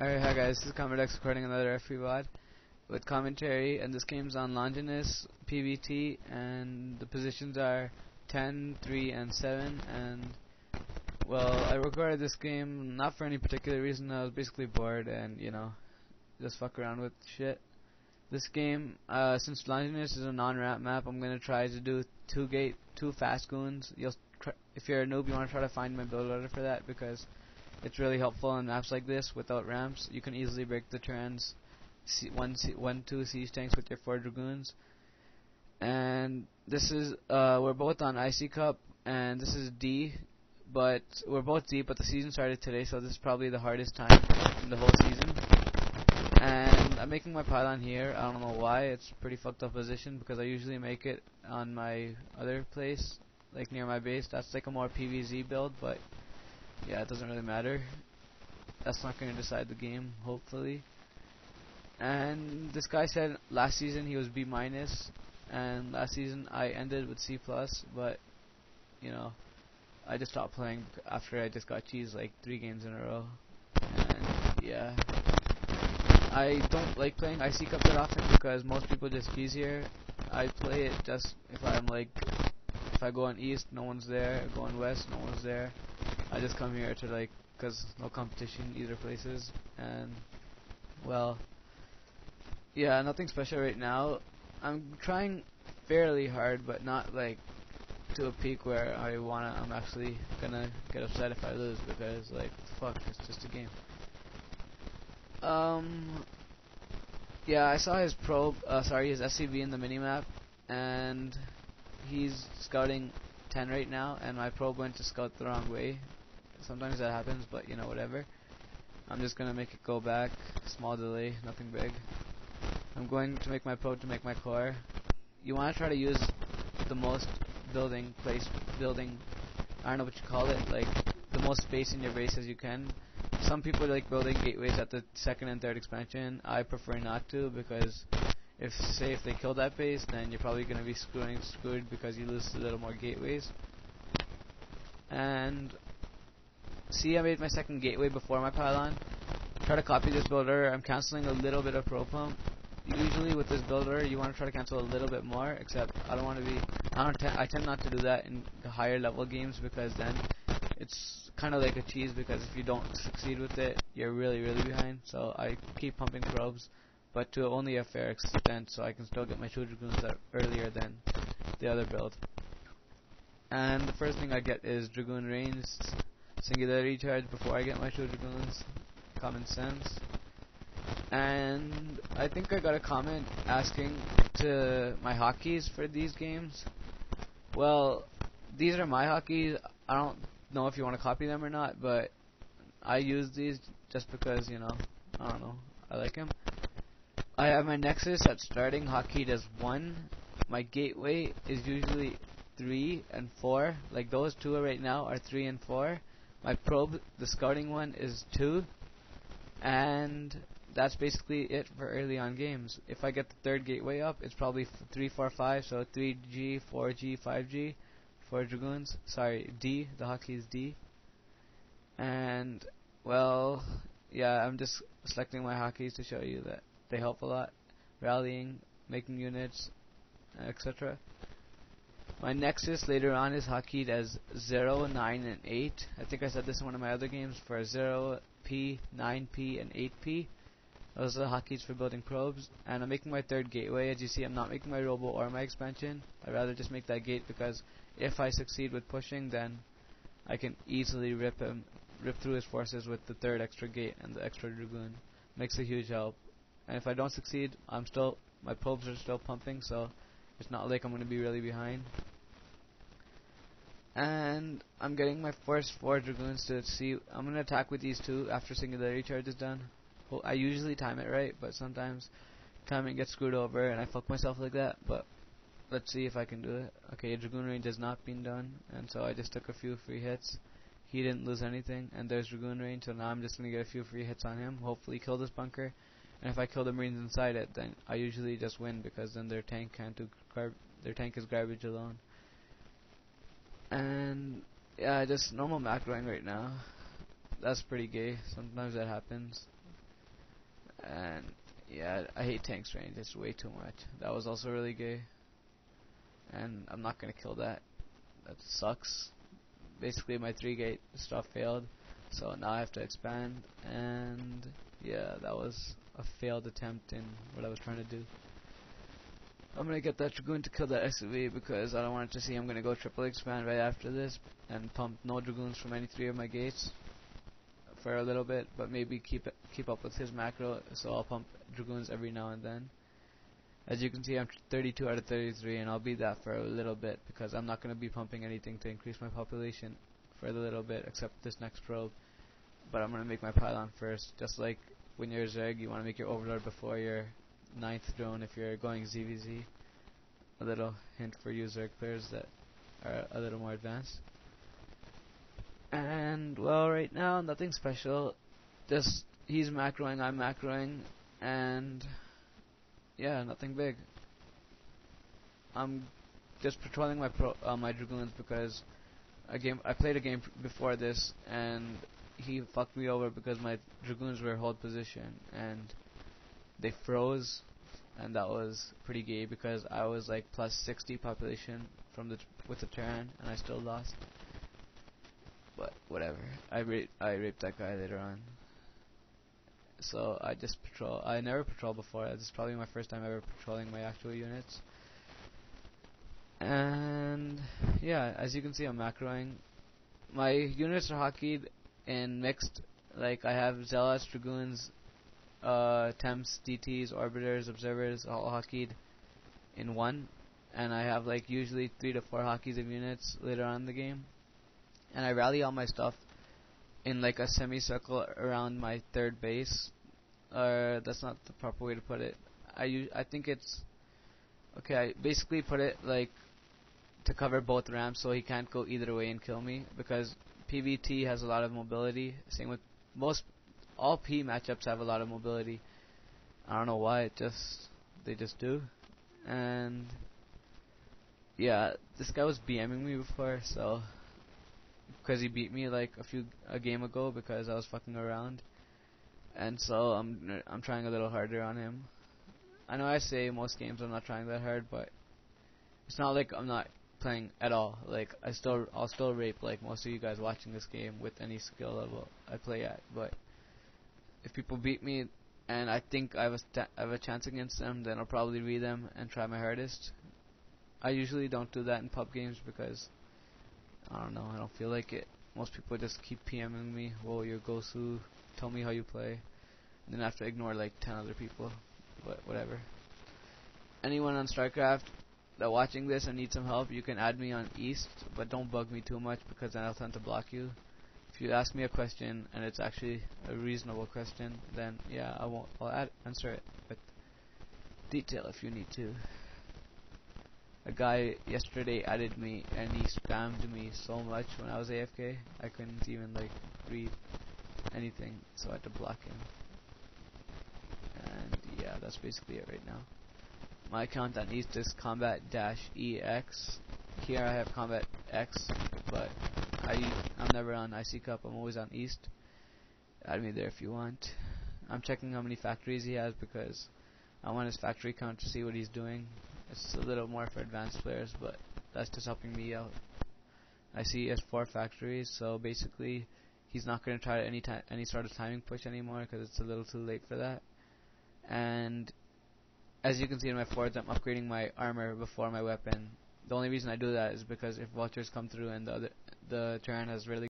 Alright, hi guys, this is Comedex recording another FP VOD with commentary, and this game's on Longinus, PvT, and the positions are 10, 3, and 7, and, well, I recorded this game not for any particular reason. I was basically bored and, just fuck around with shit. This game, since Longinus is a non-ramp map, I'm gonna try to do two fast goons. If you're a noob, you wanna try to find my build order for that, because it's really helpful on maps like this without ramps. You can easily break the terran's 1-2 siege tanks with your 4 dragoons. And this is we're both on IC Cup, and this is D, but we're both D. But the season started today, so this is probably the hardest time in the whole season. And I'm making my pylon here. I don't know why. It's a pretty fucked up position because I usually make it on my other place, like near my base. That's like a more PvZ build, but yeah, it doesn't really matter. That's not going to decide the game, hopefully. And this guy said last season he was B-, and last season I ended with C+, but, I just stopped playing after I just got cheesed like 3 games in a row. And, yeah. I don't like playing IC Cup that often because most people just cheese here. I play it just if I go on east, no one's there. I go on west, no one's there. I just come here to cause no competition either places, and well, yeah, nothing special right now. I'm trying fairly hard, but not like to a peak where I'm actually gonna get upset if I lose, because fuck, it's just a game. Yeah, I saw his his SCV in the minimap, and he's scouting 10 right now, and my probe went to scout the wrong way. Sometimes that happens, but whatever. I'm just gonna make it go back. Small delay, nothing big. I'm going to make my probe to make my core. You wanna try to use the most building, I don't know what you call it, like the most space in your base as you can. Some people like building gateways at the 2nd and 3rd expansion. I prefer not to, because if they kill that base, then you're probably gonna be screwed because you lose a little more gateways. And see, I made my 2nd gateway before my pylon. Try to copy this builder. I'm canceling a little bit of pro pump. Usually with this builder, you want to try to cancel a little bit more, except I don't want to be. I tend not to do that in the higher level games, because then it's kind of like a cheese, because if you don't succeed with it, you're really behind. So I keep pumping probes, but to only a fair extent, so I can still get my 2 dragoons earlier than the other build. And the first thing I get is dragoon range, singularity charge before I get my 2 dragoons. Common sense. And I think I got a comment asking to my hotkeys for these games. Well, these are my hotkeys. I don't know if you want to copy them or not, but I use these just because, I don't know, I like them. I have my nexus at starting hotkeyed as 1. My gateway is usually 3 and 4. Like those 2 right now are 3 and 4. My probe, the scouting one, is 2. And that's basically it for early on games. If I get the 3rd gateway up, it's probably 3, 4, 5, so 3G, 4G, 5G, 4 dragoons. Sorry, D, the hotkey is D. And, well, yeah, I'm just selecting my hotkeys to show you that they help a lot. Rallying, making units, etc. My nexus later on is hotkeyed as 0, 9, and 8. I think I said this in one of my other games for 0P, 9P, and 8P. Those are the hotkeys for building probes. And I'm making my 3rd gateway. As you see, I'm not making my robo or my expansion. I'd rather just make that gate, because if I succeed with pushing, then I can easily rip through his forces with the 3rd extra gate and the extra dragoon. Makes a huge help. And if I don't succeed, my probes are still pumping, so it's not like I'm going to be really behind. And I'm getting my first 4 dragoons to see. I'm going to attack with these 2 after singularity charge is done. Well, I usually time it right, but sometimes timing gets screwed over and I fuck myself like that. But let's see if I can do it. Okay, dragoon range has not been done, and so I just took a few free hits. He didn't lose anything, and there's dragoon range, so now I'm just going to get a few free hits on him. Hopefully kill this bunker. And if I kill the marines inside it, then I usually just win, because then their tank is garbage alone. And yeah, just normal macroing right now. That's pretty gay. Sometimes that happens. And yeah, I hate tanks range. It's way too much. That was also really gay, and I'm not gonna kill that. That sucks. Basically, my 3-gate stuff failed, so now I have to expand. And yeah, that was a failed attempt in what I was trying to do. I'm gonna get that Dragoon to kill that SUV because I don't want it to see I'm gonna go triple expand right after this and pump no Dragoons from any 3 of my gates for a little bit, but maybe keep up with his macro, so I'll pump Dragoons every now and then. As you can see, I'm 32 out of 33, and I'll be that for a little bit because I'm not going to be pumping anything to increase my population for a little bit except this next probe. But I'm going to make my pylon first, just like when you're Zerg, you want to make your overlord before your 9th drone if you're going ZVZ. A little hint for you Zerg players that are a little more advanced. And well, right now nothing special, just he's macroing, I'm macroing, and yeah, nothing big. I'm just patrolling my my Dragoons because I played a game before this and he fucked me over because my Dragoons were hold position and they froze, and that was pretty gay because I was like plus 60 population from with the terran and I still lost. But whatever. I raped that guy later on. So I just patrol. I never patrol before. This is probably my first time ever patrolling my actual units. And yeah, as you can see, I'm macroing. My units are hockeyed in mixed. Like I have zealots, dragoons, temps, DTs, orbiters, observers, all hockeyed in one. And I have like usually 3 to 4 hockeys of units later on in the game. And I rally all my stuff in like a semicircle around my 3rd base. That's not the proper way to put it. I think it's okay. I basically put it like to cover both ramps so he can't go either way and kill me, because PvT has a lot of mobility. Same with all P matchups have a lot of mobility. I don't know why, they just do. And yeah, this guy was BMing me before, so because he beat me like a game ago because I was fucking around, and so I'm trying a little harder on him. I know I say most games I'm not trying that hard, but it's not like I'm not playing at all. Like I'll still rape like most of you guys watching this game with any skill level I play at. But if people beat me and I think I have a chance against them, then I'll probably read them and try my hardest. I usually don't do that in pub games because I don't know, I don't feel like it. Most people just keep PMing me, whoa, you're Gosu, tell me how you play. And then I have to ignore like 10 other people. But whatever. Anyone on Starcraft that watching this and need some help, you can add me on East, but don't bug me too much because then I'll tend to block you. If you ask me a question and it's actually a reasonable question, then yeah, I'll answer it with detail if you need to. A guy yesterday added me and he spammed me so much when I was AFK. I couldn't even like read anything, so I had to block him. And yeah, that's basically it right now. My account on East is combat-EX. Here I have combat X, but I'm never on IC Cup. I'm always on East. Add me there if you want. I'm checking how many factories he has because I want his factory count to see what he's doing. It's a little more for advanced players, but that's just helping me out. I see he has 4 factories, so basically he's not going to try any sort of timing push anymore because it's a little too late for that. And as you can see in my forwards, I'm upgrading my armor before my weapon. The only reason I do that is because if vultures come through and the terran has really